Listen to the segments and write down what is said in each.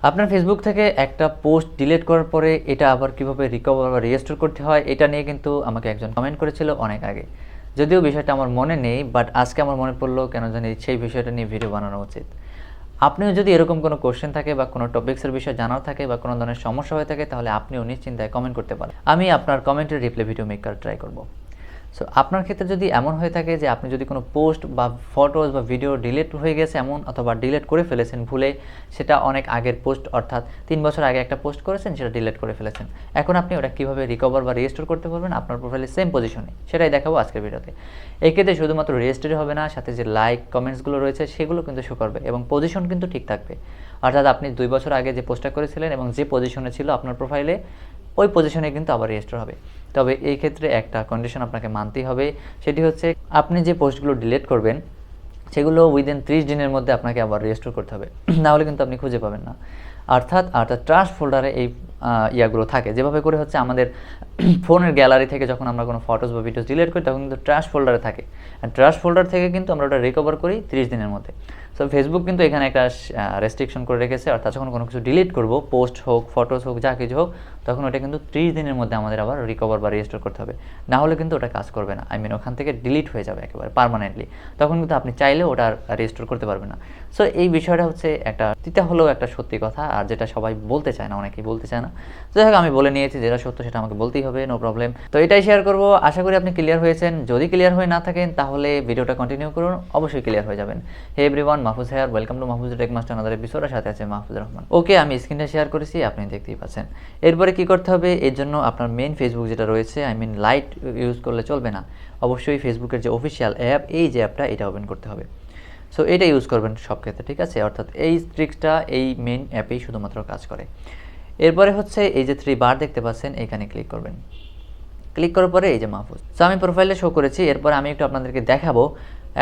আপনার ফেসবুক থেকে একটা পোস্ট ডিলিট করার পরে এটা আবার কিভাবে রিকভার বা রিস্টোর করতে হয় এটা নিয়ে কিন্তু আমাকে একজন কমেন্ট করেছিল অনেক আগে। যদিও বিষয়টা আমার মনে নেই, বাট আজকে আমার মনে পড়লো কেন জানি সেই বিষয়টা নিয়ে ভিডিও বানানো উচিত। আপনিও যদি এরকম কোনো কোশ্চেন থাকে বা কোনো টপিক্সের বিষয়ে জানার থাকে বা কোনো ধরনের সমস্যা হয়ে থাকে, তাহলে আপনিও নিশ্চিন্তায় কমেন্ট করতে পারেন। আমি আপনার কমেন্টের রিপ্লাই ভিডিও মেক করার ট্রাই করব। সো আপনার ক্ষেত্রে যদি এমন হয়ে থাকে যে আপনি যদি কোনো পোস্ট বা ফটোজ বা ভিডিও ডিলিট হয়ে গেছে এমন, অথবা ডিলিট করে ফেলেছেন ভুলে, সেটা অনেক আগের পোস্ট, অর্থাৎ 3 বছর আগে একটা পোস্ট করেছেন, সেটা ডিলিট করে ফেলেছেন। এখন আপনি ওটা কীভাবে রিকভার বা রিস্টোর করতে পারবেন আপনার প্রোফাইলের সেম পজিশনে, সেটাই দেখাবো আজকের ভিডিওতে। এই ক্ষেত্রে শুধুমাত্র রেজিস্ট্রি হবে না, সাথে যে লাইক কমেন্টসগুলো রয়েছে সেগুলো কিন্তু শো করবে এবং পজিশন কিন্তু ঠিক থাকবে। অর্থাৎ আপনি 2 বছর আগে যে পোস্টটা করেছিলেন এবং যে পজিশনে ছিল আপনার প্রোফাইলে, ওই পজিশনে কিন্তু আবার রেজিস্টার হবে। তবে এই ক্ষেত্রে একটা কন্ডিশন আপনাকে মানতেই হবে, সেটি হচ্ছে আপনি যে পোস্টগুলো ডিলিট করবেন সেগুলো উইদিন 30 দিনের মধ্যে আপনাকে আবার রেজিস্টার করতে হবে, না হলে কিন্তু আপনি খুঁজে পাবেন না। অর্থাৎ ট্রাশ ফোল্ডারে এই ইয়াগুলো থাকে, যেভাবে করে হচ্ছে আমাদের ফোনের গ্যালারি থেকে যখন আমরা কোনো ফটোস বা ভিডিওস ডিলিট করি তখন কিন্তু ট্রাশ ফোল্ডারে থাকে। ট্রাশ ফোল্ডার থেকে কিন্তু আমরা ওটা রিকভার করি 30 দিনের মধ্যে। সো ফেসবুক কিন্তু এখানে একটা রেস্ট্রিকশন করে রেখেছে, অর্থাৎ যখন কোনো কিছু ডিলিট করবো, পোস্ট হোক, ফটোস হোক, যা কিছু হোক, তখন ওটা কিন্তু 30 দিনের মধ্যে আমাদের আবার রিকভার বা রেজিস্টার করতে হবে, না হলে কিন্তু ওটা কাজ করবে না। ওখান থেকে ডিলিট হয়ে যাবে একেবারে পার্মানেন্টলি। তখন কিন্তু আপনি চাইলেও ওটা রেজিস্টোর করতে পারবেন না। সো এই বিষয়টা হচ্ছে একটা তিতা হলেও একটা সত্যি কথা, আর যেটা সবাই বলতে চায় না, অনেকেই বলতে চায় না। যাই হোক, আমি বলে নিয়েছি, যেটা সত্য সেটা আমাকে বলতেই হবে, নো প্রবলেম। তো এটাই শেয়ার করবো, আশা করি আপনি ক্লিয়ার হয়েছেন। যদি ক্লিয়ার হয়ে না থাকেন তাহলে ভিডিওটা কন্টিনিউ করুন, অবশ্যই ক্লিয়ার হয়ে যাবেন। Hey everyone, Mahfuz here, welcome to Mahfuz tech master another episode. সাথে আছে মাহফুজুর রহমান। ওকে, আমি স্ক্রিনটা শেয়ার করেছি, আপনি দেখতেই পাচ্ছেন। এরপরে কি করতে হবে, এর জন্য আপনার মেইন ফেসবুক যেটা রয়েছে, লাইট ইউজ করলে চলবে না। অবশ্যই ফেসবুকের যে অফিসিয়াল অ্যাপ, এই যে অ্যাপটা, এটা ওপেন করতে হবে। সো এটা ইউজ করবেন সব ক্ষেত্রে, ঠিক আছে? অর্থাৎ এই ট্রিক্সটা এই মেইন অ্যাপেই শুধুমাত্র কাজ করে। এরপরে হচ্ছে এই যে 3 বার দেখতে পাচ্ছেন, এখানে ক্লিক করবেন। ক্লিক করার পরে এই যে মাহফুজ, সো আমি প্রোফাইলে শো করেছি। এরপর আমি একটু আপনাদেরকে দেখাবো,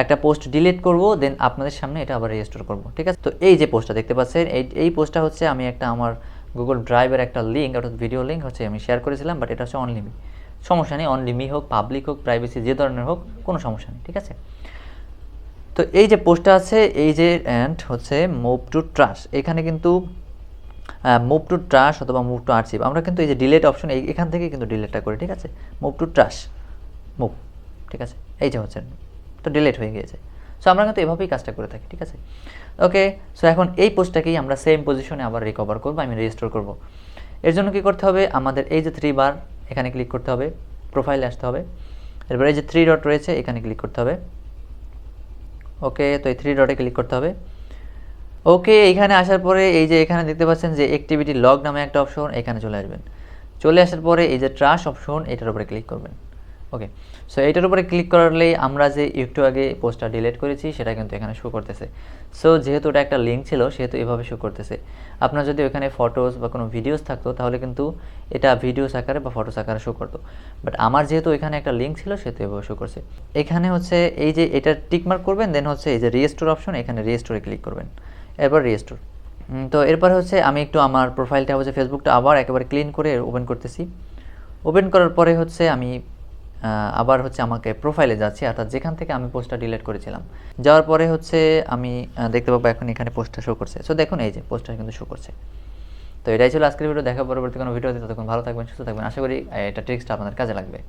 একটা পোস্ট ডিলিট করব, দেন আপনাদের সামনে এটা আবার রেজিস্টোর করব, ঠিক আছে? তো এই যে পোস্টটা দেখতে পাচ্ছেন, এই পোস্টটা হচ্ছে আমি একটা আমার গুগল ড্রাইভের একটা লিঙ্ক, অর্থাৎ ভিডিও লিঙ্ক হচ্ছে আমি শেয়ার করেছিলাম, বাট এটা হচ্ছে অনলি মি। সমস্যা নেই, অনলি মি হোক, পাবলিক হোক, প্রাইভেসি যে ধরনের হোক, কোনো সমস্যা নেই, ঠিক আছে? তো এই যে পোস্টটা আছে, এই যে অ্যান্ড হচ্ছে মুভ টু ট্রাশ, এখানে কিন্তু মুভ টু ট্রাশ অথবা মুভ টু আর্চিভ, আমরা কিন্তু এই যে ডিলেট অপশন, এখান থেকে কিন্তু ডিলেটটা করি, ঠিক আছে? মুভ টু ট্রাশ, মুভ, ঠিক আছে? এই যে হচ্ছে, তো ডিলেট হয়ে গিয়েছে। সো আমরা কিন্তু এভাবেই কাজটা করে থাকি, ঠিক আছে? ওকে, সো এখন এই পোস্টটাকেই আমরা সেম পজিশনে আবার রিকভার করবো, রেজিস্টোর করবো। এর জন্য কী করতে হবে, আমাদের এই যে 3 বার, এখানে ক্লিক করতে হবে, প্রোফাইলে আসতে হবে। এরপরে এই যে 3 ডট রয়েছে, এখানে ক্লিক করতে হবে। ওকে, তো এই 3 ডটে ক্লিক করতে হবে। ওকে, এখানে আসার পরে এই যে এখানে দেখতে পাচ্ছেন যে অ্যাক্টিভিটি লগ নামে একটা অপশন, এখানে চলে আসবেন। চলে আসার পরে এই যে ট্রাশ অপশন, এটার উপরে ক্লিক করবেন। ওকে, সো এটার উপরে ক্লিক করলেই আমরা যে একটু আগে পোস্টটা ডিলিট করেছি সেটা কিন্তু এখানে শো করতেছে। সো যেহেতু এটা একটা লিঙ্ক ছিল, সেহেতু এভাবে শো করতেছে। আপনার যদি ওখানে ফটোস বা কোনো ভিডিওস থাকতো তাহলে কিন্তু এটা ভিডিওস আকারে বা ফটোস আকারে শো করতো, বাট আমার যেহেতু এখানে একটা লিঙ্ক ছিল সেহেতু এভাবে শো করছে। এখানে হচ্ছে এই যে এটা টিকমার্ক করবেন, দেন হচ্ছে এই যে রিস্টোর অপশন, এখানে রিস্টোরে ক্লিক করবেন, এরপর রিস্টোর। তো এরপর হচ্ছে আমি একটু আমার প্রোফাইলটা হচ্ছে ফেসবুকটা আবার একেবারে ক্লিন করে ওপেন করতেছি। ওপেন করার পরে হচ্ছে আমি আবার হচ্ছে আমাকে প্রোফাইলে যাচ্ছি, অর্থাৎ যেখান থেকে আমি পোস্টটা ডিলিট করেছিলাম। যাওয়ার পরে হচ্ছে আমি দেখতে পাবো এখন এখানে পোস্টটা শো করছে। সো দেখুন, এই যে পোস্টটা কিন্তু শো করছে। তো এটাই ছিল আজকের ভিডিও। দেখা পরবর্তী কোনো ভিডিওতে, ততক্ষণ ভালো থাকবেন, সুস্থ থাকবেন। আশা করি এটা ট্রিক্সটা আপনাদের কাজে লাগবে।